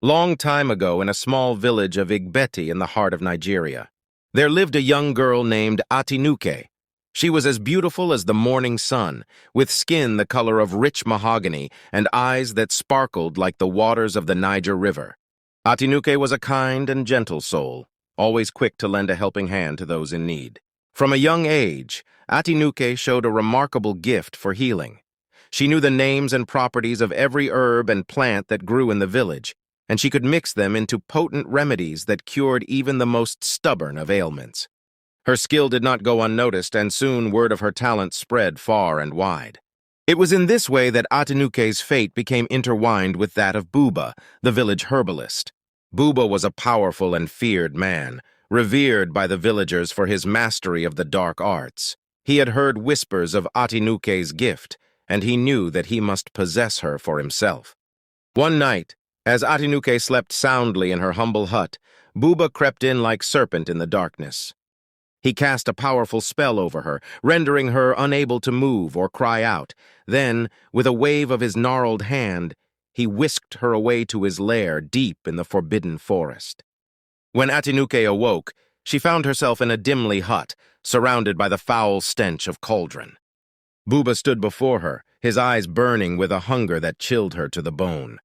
Long time ago, in a small village of Igbeti in the heart of Nigeria, there lived a young girl named Atinuke. She was as beautiful as the morning sun, with skin the color of rich mahogany and eyes that sparkled like the waters of the Niger River. Atinuke was a kind and gentle soul, always quick to lend a helping hand to those in need. From a young age, Atinuke showed a remarkable gift for healing. She knew the names and properties of every herb and plant that grew in the village, and she could mix them into potent remedies that cured even the most stubborn of ailments. Her skill did not go unnoticed, and soon word of her talent spread far and wide. It was in this way that Atinuke's fate became intertwined with that of Buba, the village herbalist. Buba was a powerful and feared man, revered by the villagers for his mastery of the dark arts. He had heard whispers of Atinuke's gift, and he knew that he must possess her for himself. One night, as Atinuke slept soundly in her humble hut, Buba crept in like serpent in the darkness. He cast a powerful spell over her, rendering her unable to move or cry out. Then, with a wave of his gnarled hand, he whisked her away to his lair deep in the forbidden forest. When Atinuke awoke, she found herself in a dimly hut, surrounded by the foul stench of cauldron. Buba stood before her, his eyes burning with a hunger that chilled her to the bone.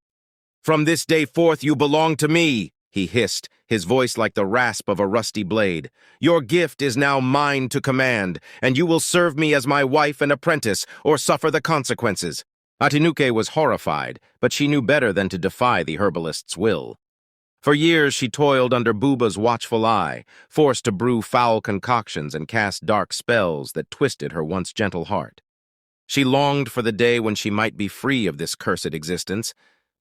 "From this day forth you belong to me," he hissed, his voice like the rasp of a rusty blade. "Your gift is now mine to command, and you will serve me as my wife and apprentice, or suffer the consequences." Atinuke was horrified, but she knew better than to defy the herbalist's will. For years she toiled under Buba's watchful eye, forced to brew foul concoctions and cast dark spells that twisted her once gentle heart. She longed for the day when she might be free of this cursed existence,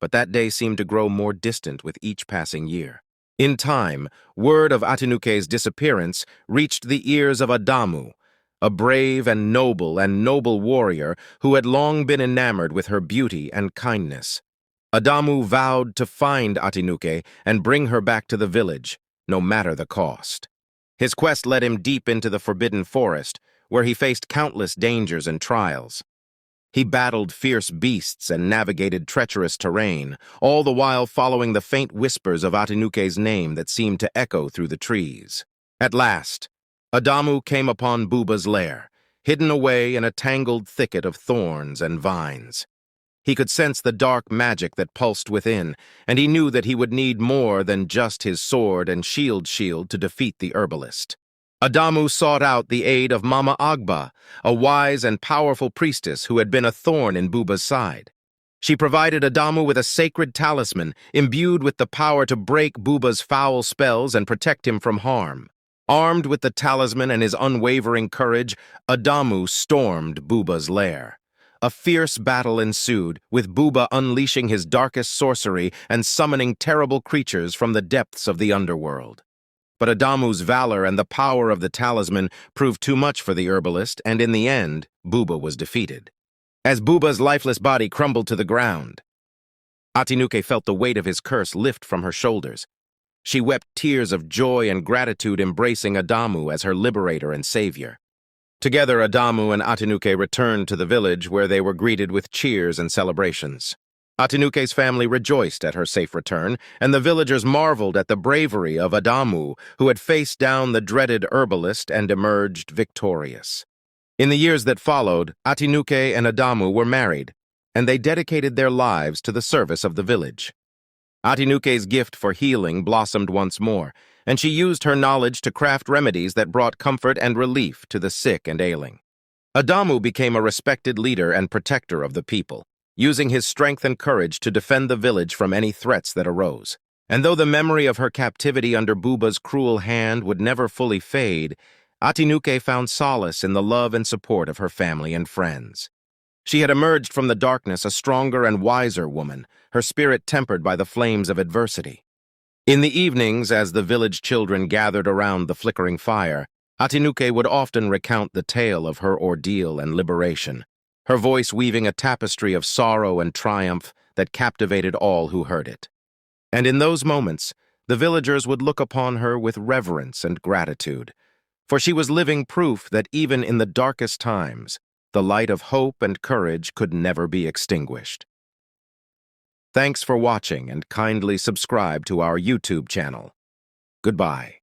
but that day seemed to grow more distant with each passing year. In time, word of Atinuke's disappearance reached the ears of Adamu, a brave and noble warrior who had long been enamored with her beauty and kindness. Adamu vowed to find Atinuke and bring her back to the village, no matter the cost. His quest led him deep into the forbidden forest, where he faced countless dangers and trials. He battled fierce beasts and navigated treacherous terrain, all the while following the faint whispers of Atinuke's name that seemed to echo through the trees. At last, Adamu came upon Buba's lair, hidden away in a tangled thicket of thorns and vines. He could sense the dark magic that pulsed within, and he knew that he would need more than just his sword and shield to defeat the herbalist. Adamu sought out the aid of Mama Agba, a wise and powerful priestess who had been a thorn in Buba's side. She provided Adamu with a sacred talisman, imbued with the power to break Buba's foul spells and protect him from harm. Armed with the talisman and his unwavering courage, Adamu stormed Buba's lair. A fierce battle ensued, with Buba unleashing his darkest sorcery and summoning terrible creatures from the depths of the underworld. But Adamu's valor and the power of the talisman proved too much for the herbalist, and in the end, Buba was defeated. As Buba's lifeless body crumbled to the ground, Atinuke felt the weight of his curse lift from her shoulders. She wept tears of joy and gratitude, embracing Adamu as her liberator and savior. Together, Adamu and Atinuke returned to the village, where they were greeted with cheers and celebrations. Atinuke's family rejoiced at her safe return, and the villagers marveled at the bravery of Adamu, who had faced down the dreaded herbalist and emerged victorious. In the years that followed, Atinuke and Adamu were married, and they dedicated their lives to the service of the village. Atinuke's gift for healing blossomed once more, and she used her knowledge to craft remedies that brought comfort and relief to the sick and ailing. Adamu became a respected leader and protector of the people, using his strength and courage to defend the village from any threats that arose. And though the memory of her captivity under Buba's cruel hand would never fully fade, Atinuke found solace in the love and support of her family and friends. She had emerged from the darkness a stronger and wiser woman, her spirit tempered by the flames of adversity. In the evenings, as the village children gathered around the flickering fire, Atinuke would often recount the tale of her ordeal and liberation, her voice weaving a tapestry of sorrow and triumph that captivated all who heard it. And in those moments, the villagers would look upon her with reverence and gratitude, for she was living proof that even in the darkest times, the light of hope and courage could never be extinguished. Thanks for watching and kindly subscribe to our YouTube channel. Goodbye.